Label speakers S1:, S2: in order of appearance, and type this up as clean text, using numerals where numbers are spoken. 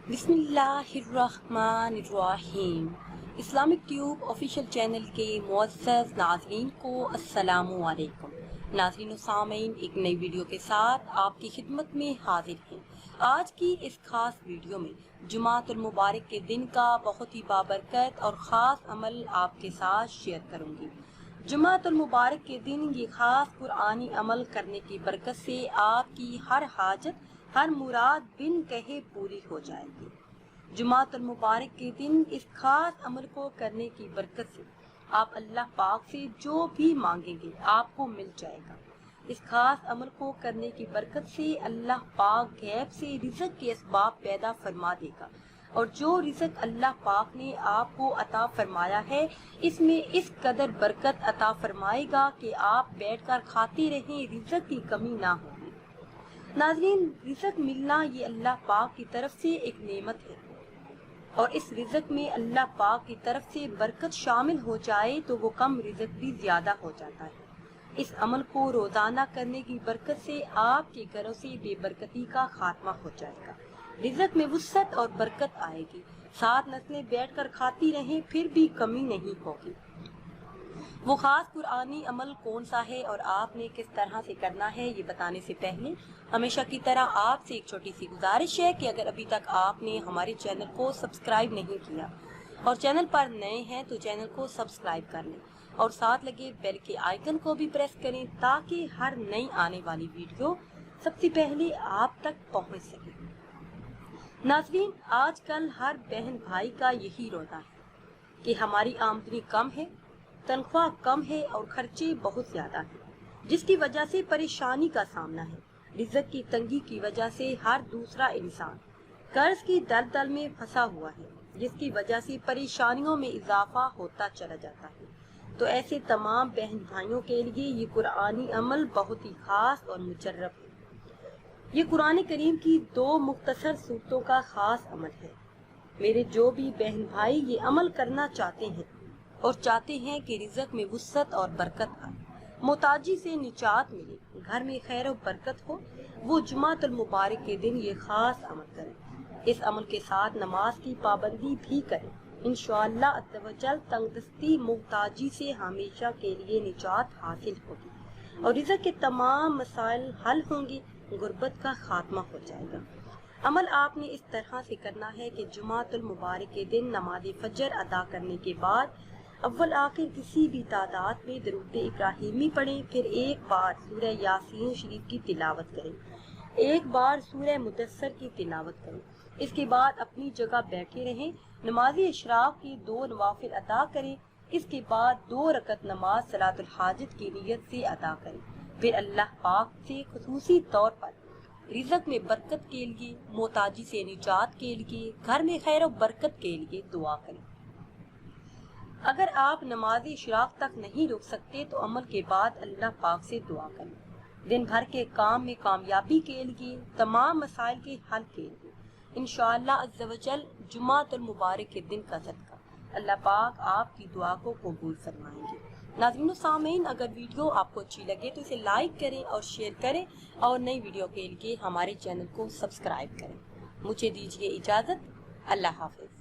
S1: بسم اللہ الرحمن الرحیم۔ اسلامک ٹیوب آفیشیل چینل کے معزز ناظرین کو السلام علیکم۔ ناظرین و سامعین، ایک نئی ویڈیو کے ساتھ آپ کی خدمت میں حاضر ہیں۔ آج کی اس خاص ویڈیو میں جمعۃ المبارک کے دن کا بہت ہی بابرکت اور خاص عمل آپ کے ساتھ شیئر کروں گی۔ جمعۃ المبارک کے دن یہ خاص قرآنی عمل کرنے کی برکت سے آپ کی ہر حاجت، ہر مراد بن کہے پوری ہو جائے گی۔ جمعۃ المبارک کے دن اس خاص عمل کو کرنے کی برکت سے آپ اللہ پاک سے جو بھی مانگیں گے آپ کو مل جائے گا۔ اس خاص عمل کو کرنے کی برکت سے اللہ پاک غیب سے رزق کے اسباب پیدا فرما دے گا، اور جو رزق اللہ پاک نے آپ کو عطا فرمایا ہے اس میں اس قدر برکت عطا فرمائے گا کہ آپ بیٹھ کر کھاتے رہیں، رزق کی کمی نہ ہوگی۔ ناظرین، رزق ملنا یہ اللہ پاک کی طرف سے ایک نعمت ہے، اور اس رزق میں اللہ پاک کی طرف سے برکت شامل ہو جائے تو وہ کم رزق بھی زیادہ ہو جاتا ہے۔ اس عمل کو روزانہ کرنے کی برکت سے آپ کے گھروں سے بے برکتی کا خاتمہ ہو جائے گا، رزق میں وسعت اور برکت آئے گی، 7 نسلیں بیٹھ کر کھاتی رہیں پھر بھی کمی نہیں ہوگی۔ وہ خاص قرآنی عمل کون سا ہے اور آپ نے کس طرح سے کرنا ہے، یہ بتانے سے پہلے ہمیشہ کی طرح آپ سے ایک چھوٹی سی گزارش ہے کہ اگر ابھی تک آپ نے ہمارے چینل کو سبسکرائب نہیں کیا اور چینل پر نئے ہیں تو چینل کو سبسکرائب کر لیں اور ساتھ لگے بیل کے آئیکن کو بھی پریس کریں تاکہ ہر نئی آنے والی ویڈیو سب سے پہلے آپ تک پہنچ سکے۔ ناظرین، آج کل ہر بہن بھائی کا یہی رونا ہے کہ ہماری آمدنی کم ہے، تنخواہ کم ہے اور خرچے بہت زیادہ ہیں، جس کی وجہ سے پریشانی کا سامنا ہے۔ رزق کی تنگی کی وجہ سے ہر دوسرا انسان قرض کی دلدل میں پھنسا ہوا ہے، جس کی وجہ سے پریشانیوں میں اضافہ ہوتا چلا جاتا ہے۔ تو ایسے تمام بہن بھائیوں کے لیے یہ قرآنی عمل بہت ہی خاص اور مجرب ہے۔ یہ قرآن کریم کی 2 مختصر سورتوں کا خاص عمل ہے۔ میرے جو بھی بہن بھائی یہ عمل کرنا چاہتے ہیں اور چاہتے ہیں کہ رزق میں وسعت اور برکت آئے، محتاجی سے نجات ملے، گھر میں خیر و برکت ہو، وہ جمعۃ المبارک کے دن یہ خاص عمل کریں۔ اس عمل کے ساتھ نماز کی پابندی بھی کریں۔ انشاءاللہ عز و جل تنگ دستی، محتاجی سے ہمیشہ کے لیے نجات حاصل ہوگی اور رزق کے تمام مسائل حل ہوں گے، غربت کا خاتمہ ہو جائے گا۔ عمل آپ نے اس طرح سے کرنا ہے کہ جمعۃ المبارک کے دن نماز فجر ادا کرنے کے بعد اول آخر کسی بھی تعداد میں درود ابراہیمی پڑھیں، پھر ایک بار سورہ یاسین شریف کی تلاوت کریں، ایک بار سورہ مدثر کی تلاوت کریں۔ اس کے بعد اپنی جگہ بیٹھے رہیں، نماز اشراق کی 2 نوافل ادا کریں، اس کے بعد 2 رکعت نماز صلاۃ الحاجت کی نیت سے ادا کریں، پھر اللہ پاک سے خصوصی طور پر رزق میں برکت کے لیے، محتاجی سے نجات کے لیے، گھر میں خیر و برکت کے لیے دعا کریں۔ اگر آپ نماز اشراق تک نہیں رک سکتے تو عمل کے بعد اللہ پاک سے دعا کریں، دن بھر کے کام میں کامیابی کے لیے، تمام مسائل کے حل کے لیے۔ انشاءاللہ عز و جل جمعۃ المبارک کے دن کا صدقہ اللہ پاک آپ کی دعا کو قبول فرمائیں گے۔ ناظرین و سامعین، اگر ویڈیو آپ کو اچھی لگے تو اسے لائک کریں اور شیئر کریں، اور نئی ویڈیو کے لیے ہمارے چینل کو سبسکرائب کریں۔ مجھے دیجیے اجازت، اللہ حافظ۔